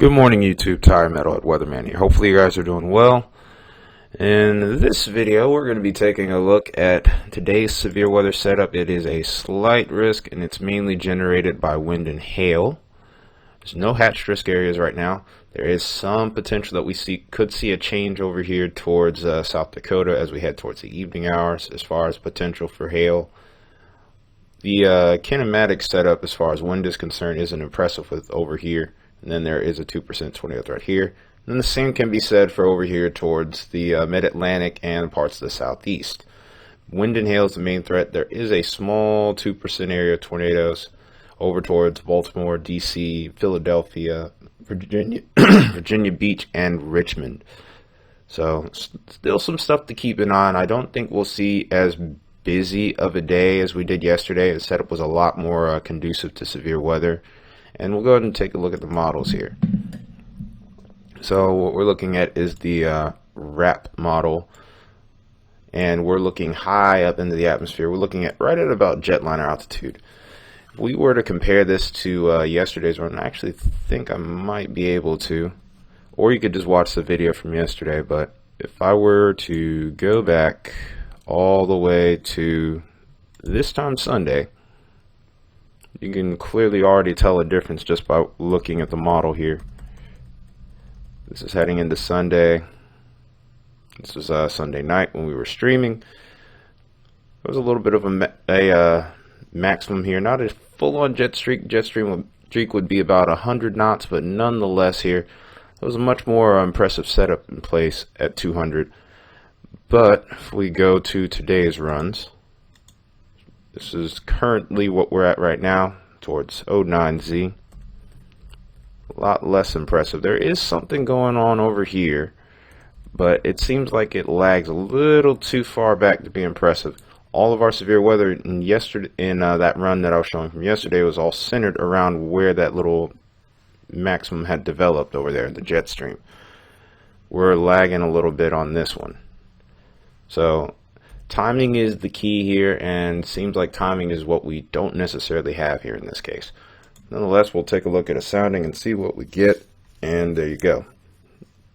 Good morning, YouTube. Tire Metalhead Weatherman here. Hopefully you guys are doing well. In this video, we're going to be taking a look at today's severe weather setup. It is a slight risk, and it's mainly generated by wind and hail. There's no hatched risk areas right now. There is some potential that we could see a change over here towards South Dakota as we head towards the evening hours as far as potential for hail. The kinematic setup as far as wind is concerned isn't impressive with over here. And then there is a 2% tornado threat here. And then the same can be said for over here towards the mid-Atlantic and parts of the southeast. Wind and hail is the main threat. There is a small 2% area of tornadoes over towards Baltimore, DC, Philadelphia, Virginia, Virginia Beach, and Richmond. So still some stuff to keep an eye on. I don't think we'll see as busy of a day as we did yesterday. The setup was a lot more conducive to severe weather. And we'll go ahead and take a look at the models here. So what we're looking at is the RAP model, and we're looking high up into the atmosphere. We're looking at right at about jetliner altitude. If we were to compare this to yesterday's run, I actually think I might be able to, or you could just watch the video from yesterday. But if I were to go back all the way to this time Sunday, you can clearly already tell a difference just by looking at the model here. This is heading into Sunday. This was Sunday night when we were streaming. There was a little bit of a maximum here, not a full-on jet streak. Jet streak would be about 100 knots, but nonetheless here, there was a much more impressive setup in place at 200. But if we go to today's runs, this is currently what we're at right now towards 09Z. A lot less impressive. There is something going on over here, but it seems like it lags a little too far back to be impressive. All of our severe weather in that run that I was showing from yesterday was all centered around where that little maximum had developed over there, the jet stream. We're lagging a little bit on this one. So timing is the key here, and seems like timing is what we don't necessarily have here in this case. Nonetheless, we'll take a look at a sounding and see what we get, and there you go.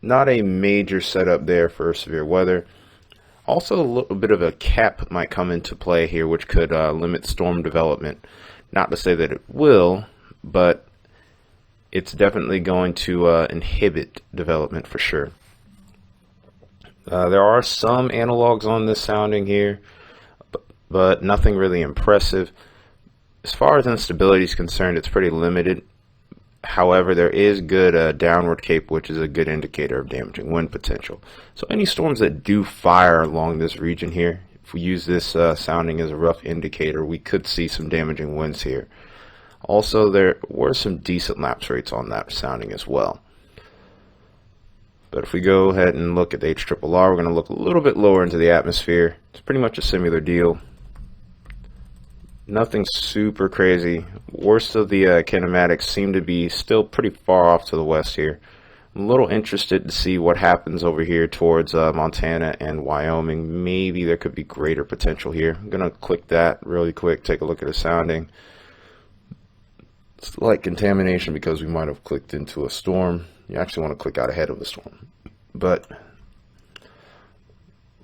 Not a major setup there for severe weather. Also, a little bit of a cap might come into play here, which could limit storm development. Not to say that it will, but it's definitely going to inhibit development for sure. There are some analogs on this sounding here, but nothing really impressive. As far as instability is concerned, it's pretty limited. However, there is good downward cape, which is a good indicator of damaging wind potential. So any storms that do fire along this region here, if we use this sounding as a rough indicator, we could see some damaging winds here. Also, there were some decent lapse rates on that sounding as well. But if we go ahead and look at the HRRR, we're going to look a little bit lower into the atmosphere. It's pretty much a similar deal. Nothing super crazy. Worst of the kinematics seem to be still pretty far off to the west here. I'm a little interested to see what happens over here towards Montana and Wyoming. Maybe there could be greater potential here. I'm going to click that really quick, take a look at the sounding. It's like contamination because we might have clicked into a storm. You actually want to click out ahead of the storm. But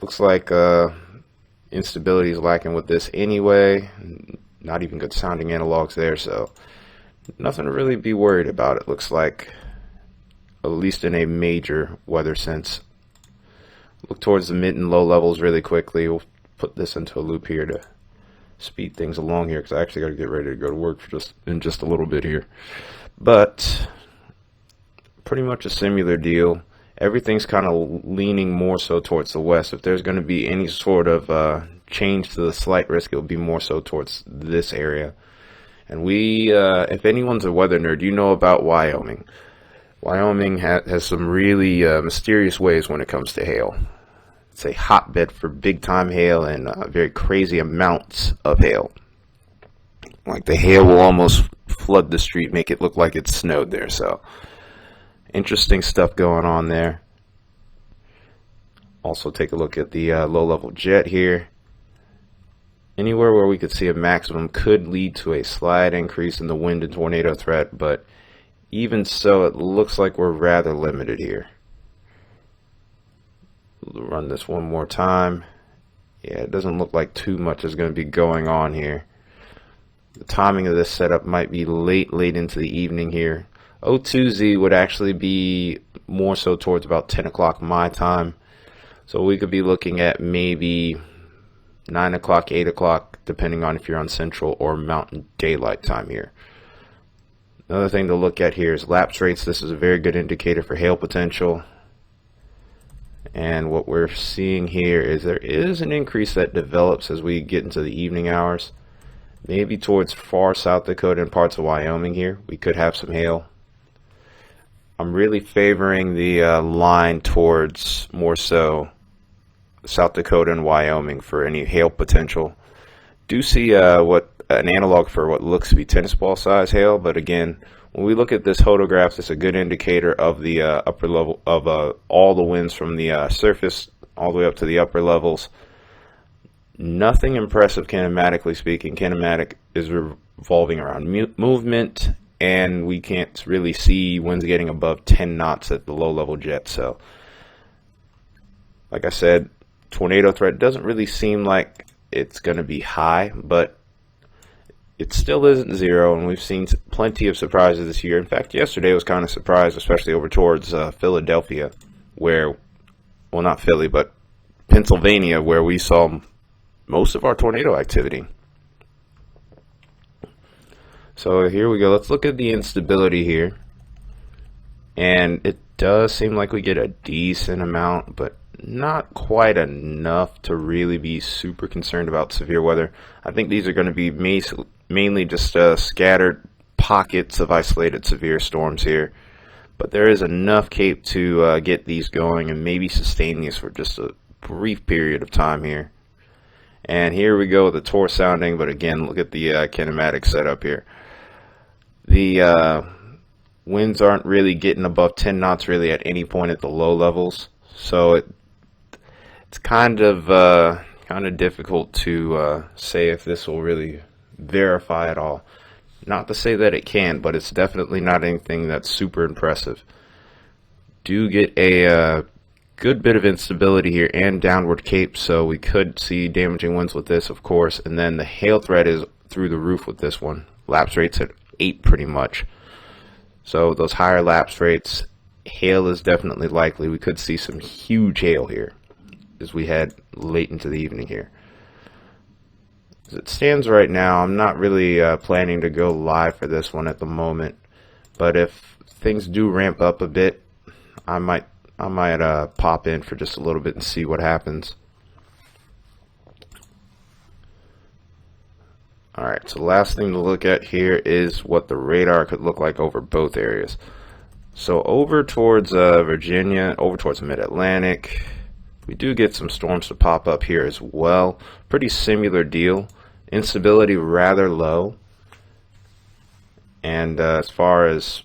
looks like instability is lacking with this anyway. Not even good sounding analogs there, so nothing to really be worried about, it looks like, at least in a major weather sense. Look towards the mid and low levels really quickly. We'll put this into a loop here to speed things along here, because I actually got to get ready to go to work in just a little bit here. But pretty much a similar deal. Everything's kind of leaning more so towards the west. If there's going to be any sort of change to the slight risk, it will be more so towards this area. And if anyone's a weather nerd, you know about Wyoming. Wyoming has some really mysterious ways when it comes to hail. It's a hotbed for big time hail and very crazy amounts of hail. Like the hail will almost flood the street, make it look like it's snowed there. So interesting stuff going on there. Also take a look at the low-level jet here. Anywhere where we could see a maximum could lead to a slight increase in the wind and tornado threat, but Even so, it looks like we're rather limited here. We'll run this one more time. Yeah, it doesn't look like too much is going to be going on here. The timing of this setup might be late into the evening here. 02Z would actually be more so towards about 10 o'clock my time. So we could be looking at maybe 9 o'clock, 8 o'clock, depending on if you're on Central or Mountain Daylight Time here. Another thing to look at here is lapse rates. This is a very good indicator for hail potential. And what we're seeing here is there is an increase that develops as we get into the evening hours. Maybe towards far South Dakota and parts of Wyoming here, we could have some hail. I'm really favoring the line towards more so South Dakota and Wyoming for any hail potential. Do see what an analog for what looks to be tennis ball size hail, but again, when we look at this photograph, it's a good indicator of the upper level of all the winds from the surface all the way up to the upper levels. Nothing impressive kinematically speaking. Kinematic is revolving around movement, and we can't really see winds getting above 10 knots at the low level jet. So like I said, tornado threat doesn't really seem like it's going to be high, but it still isn't zero, and we've seen plenty of surprises this year. In fact, yesterday was kind of surprised, especially over towards Philadelphia, where, well, not Philly, but Pennsylvania, where we saw most of our tornado activity. So here we go. Let's look at the instability here. And it does seem like we get a decent amount, but not quite enough to really be super concerned about severe weather. I think these are going to be mainly just scattered pockets of isolated severe storms here. But there is enough CAPE to get these going and maybe sustain these for just a brief period of time here. And here we go with the Tor sounding, but again, look at the kinematic setup here. The winds aren't really getting above 10 knots really at any point at the low levels, so it's kind of difficult to say if this will really verify at all. Not to say that it can, but it's definitely not anything that's super impressive. Do get a good bit of instability here and downward CAPE, so we could see damaging winds with this, of course. And then the hail threat is through the roof with this one. Lapse rates at 8 pretty much. So those higher lapse rates, hail is definitely likely. We could see some huge hail here as we head late into the evening here. As it stands right now, I'm not really planning to go live for this one at the moment, but if things do ramp up a bit, I might pop in for just a little bit and see what happens. Alright, so the last thing to look at here is what the radar could look like over both areas. So over towards Virginia, over towards mid-Atlantic, we do get some storms to pop up here as well. Pretty similar deal. Instability rather low. And as far as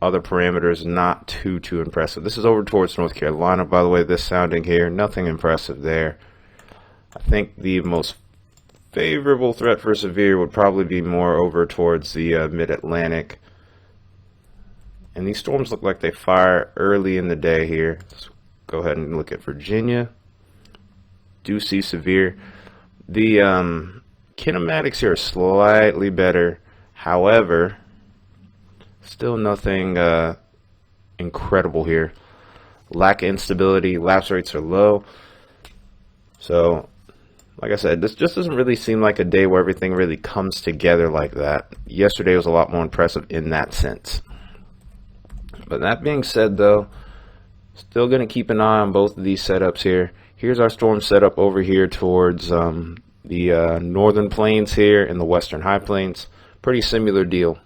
other parameters, not too impressive. This is over towards North Carolina, by the way, this sounding here. Nothing impressive there. I think the most favorable threat for severe would probably be more over towards the mid-Atlantic. And these storms look like they fire early in the day here. Let's go ahead and look at Virginia. Do see severe. The kinematics here are slightly better. However, still nothing incredible here. Lack of instability. Lapse rates are low. So, like I said, this just doesn't really seem like a day where everything really comes together like that. Yesterday was a lot more impressive in that sense. But that being said, though, still going to keep an eye on both of these setups here. Here's our storm setup over here towards the northern plains here and the western high plains. Pretty similar deal.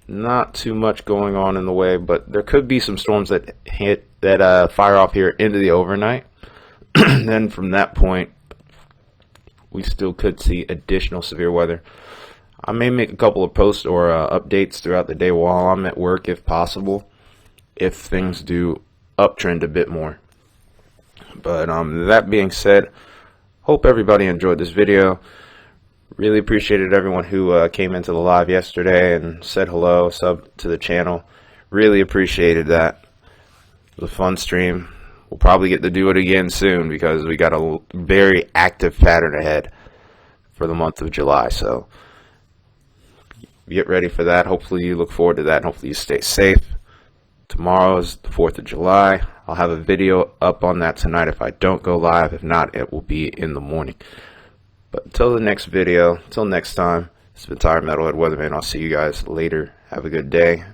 Not too much going on in the way, but there could be some storms that fire off here into the overnight. Then from that point, we still could see additional severe weather. I may make a couple of posts or updates throughout the day while I'm at work if possible, if things do uptrend a bit more. But that being said, hope everybody enjoyed this video. Really appreciated everyone who came into the live yesterday and said hello, sub to the channel. Really appreciated that. It was a fun stream. We'll probably get to do it again soon because we got a very active pattern ahead for the month of July. So get ready for that. Hopefully you look forward to that, and hopefully you stay safe. Tomorrow is the 4th of July. I'll have a video up on that tonight if I don't go live. If not, it will be in the morning. But until the next video, until next time, it's been Metalhead Weatherman. I'll see you guys later. Have a good day.